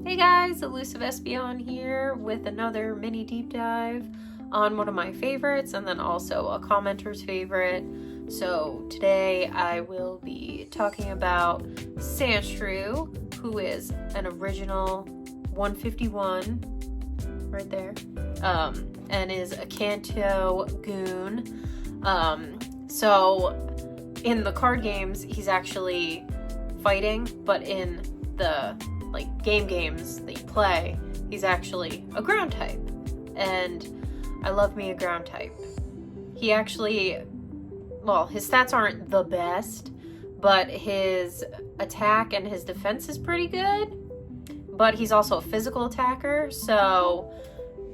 Hey guys, Elusive Espion here with another mini deep dive on one of my favorites and then also a commenter's favorite. So today I will be talking about Sandshrew, who is an original 151 right there, and is a Kanto goon. So in the card games he's actually fighting, but in the games that you play, he's actually a ground type, and I love me a ground type. He actually, well, his stats aren't the best, but his attack and his defense is pretty good, but he's also a physical attacker, so,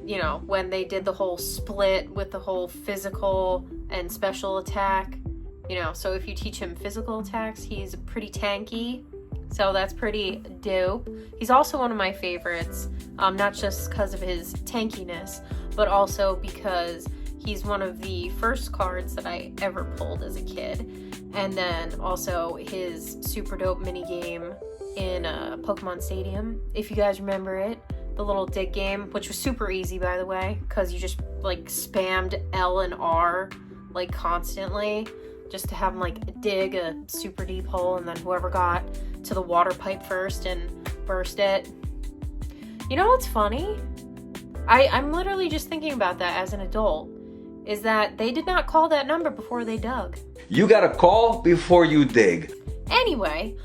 you know, when they did the whole split with the whole physical and special attack, you know, so if you teach him physical attacks, he's pretty tanky. So that's pretty dope. He's also one of my favorites, not just because of his tankiness, but also because he's one of the first cards that I ever pulled as a kid. And then also his super dope mini game in Pokemon Stadium, if you guys remember it. The little dig game, which was super easy, by the way, because you just spammed L and R constantly, just to have him dig a super deep hole, and then whoever got to the water pipe first and burst it. You know what's funny? I'm literally just thinking about that as an adult, is that they did not call that number before they dug. You gotta call before you dig. Anyway,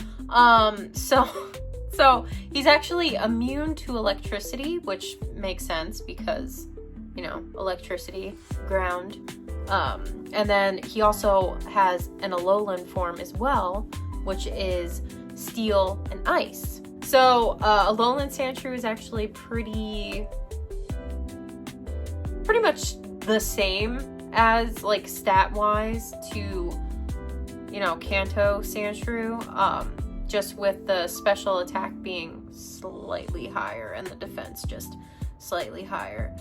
so he's actually immune to electricity, which makes sense because, you know, electricity, ground. And then he also has an Alolan form as well, which is steel and ice. So Alolan Sandshrew is actually pretty much the same as stat wise to, you know, Kanto Sandshrew, just with the special attack being slightly higher and the defense just slightly higher.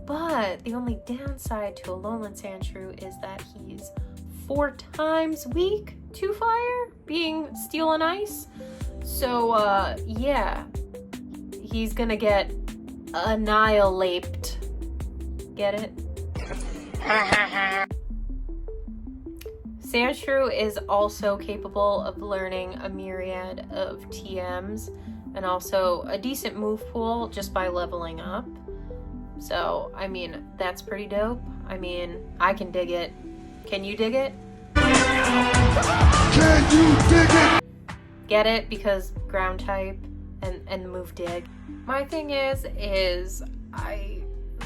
But the only downside to Alolan Sandshrew is that he's 4 times weak to fire, being steel and ice. So, yeah, he's gonna get annihilated. Get it? Sandshrew is also capable of learning a myriad of TMs and also a decent move pool just by leveling up. So, I mean, that's pretty dope. I mean, I can dig it. Can you dig it? Can you dig it? Get it? Because ground type and the move dig. My thing is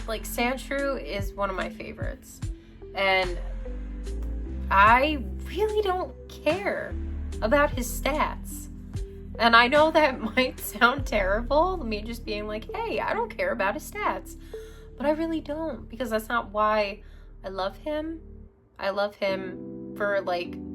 Sandshrew is one of my favorites. And I really don't care about his stats. And I know that might sound terrible, me just being like, hey, I don't care about his stats. But I really don't, because that's not why I love him. I love him for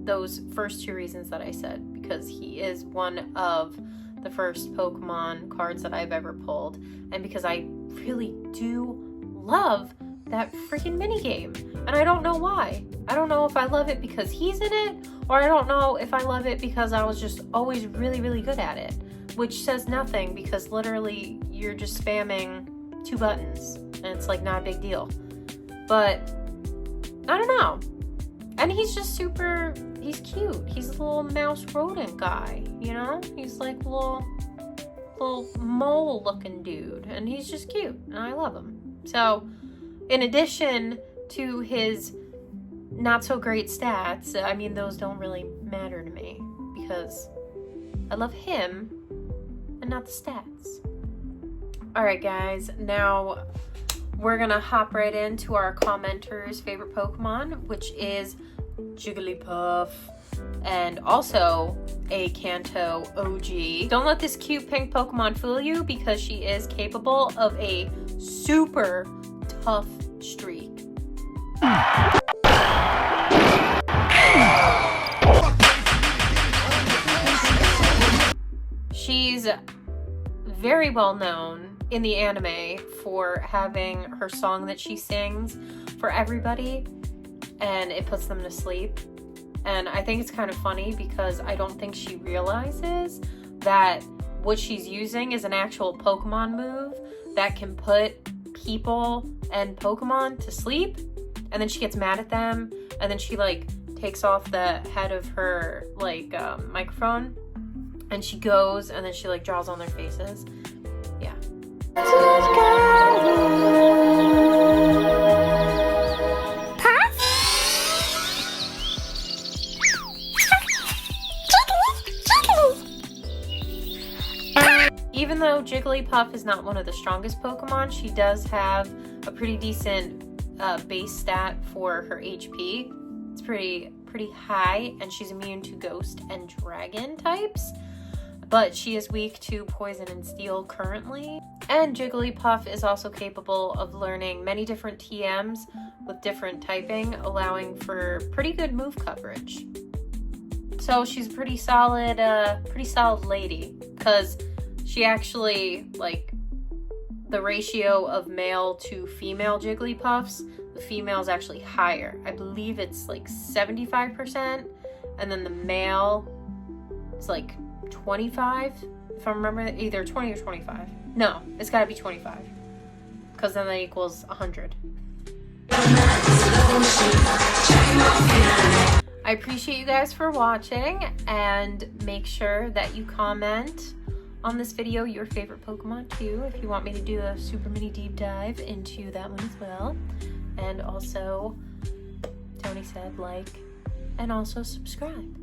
those first 2 reasons that I said, because he is one of the first Pokemon cards that I've ever pulled, and because I really do love that freaking minigame. And I don't know why. I don't know if I love it because he's in it, or I don't know if I love it because I was just always really, really good at it, which says nothing because literally you're just spamming 2 buttons and it's not a big deal. But I don't know. And he's just he's cute. He's a little mouse rodent guy, you know? He's a little mole looking dude, and he's just cute and I love him. So in addition to his not so great stats, I mean, those don't really matter to me because I love him and not the stats. Alright guys, now we're gonna hop right into our commenters' favorite Pokemon, which is Jigglypuff, and also a Kanto OG. Don't let this cute pink Pokemon fool you, because she is capable of a super tough streak. She's very well known in the anime for having her song that she sings for everybody, and it puts them to sleep. And I think it's kind of funny because I don't think she realizes that what she's using is an actual Pokemon move that can put people and Pokemon to sleep, and then she gets mad at them, and then she like takes off the head of her like microphone, and she goes and then she like draws on their faces. Yeah. Even though Jigglypuff is not one of the strongest Pokemon, she does have a pretty decent base stat for her HP. It's pretty high, and she's immune to Ghost and Dragon types, but she is weak to Poison and Steel currently. And Jigglypuff is also capable of learning many different TMs with different typing, allowing for pretty good move coverage. So she's a pretty solid lady, because she actually, like, the ratio of male to female Jigglypuffs, the female is actually higher. I believe it's like 75%, and then the male is like 25, if I remember, either 20 or 25. No, it's gotta be 25, because then that equals 100. I appreciate you guys for watching, and make sure that you comment on this video your favorite Pokemon too, if you want me to do a super mini deep dive into that one as well. And also, Tony said like, and also subscribe.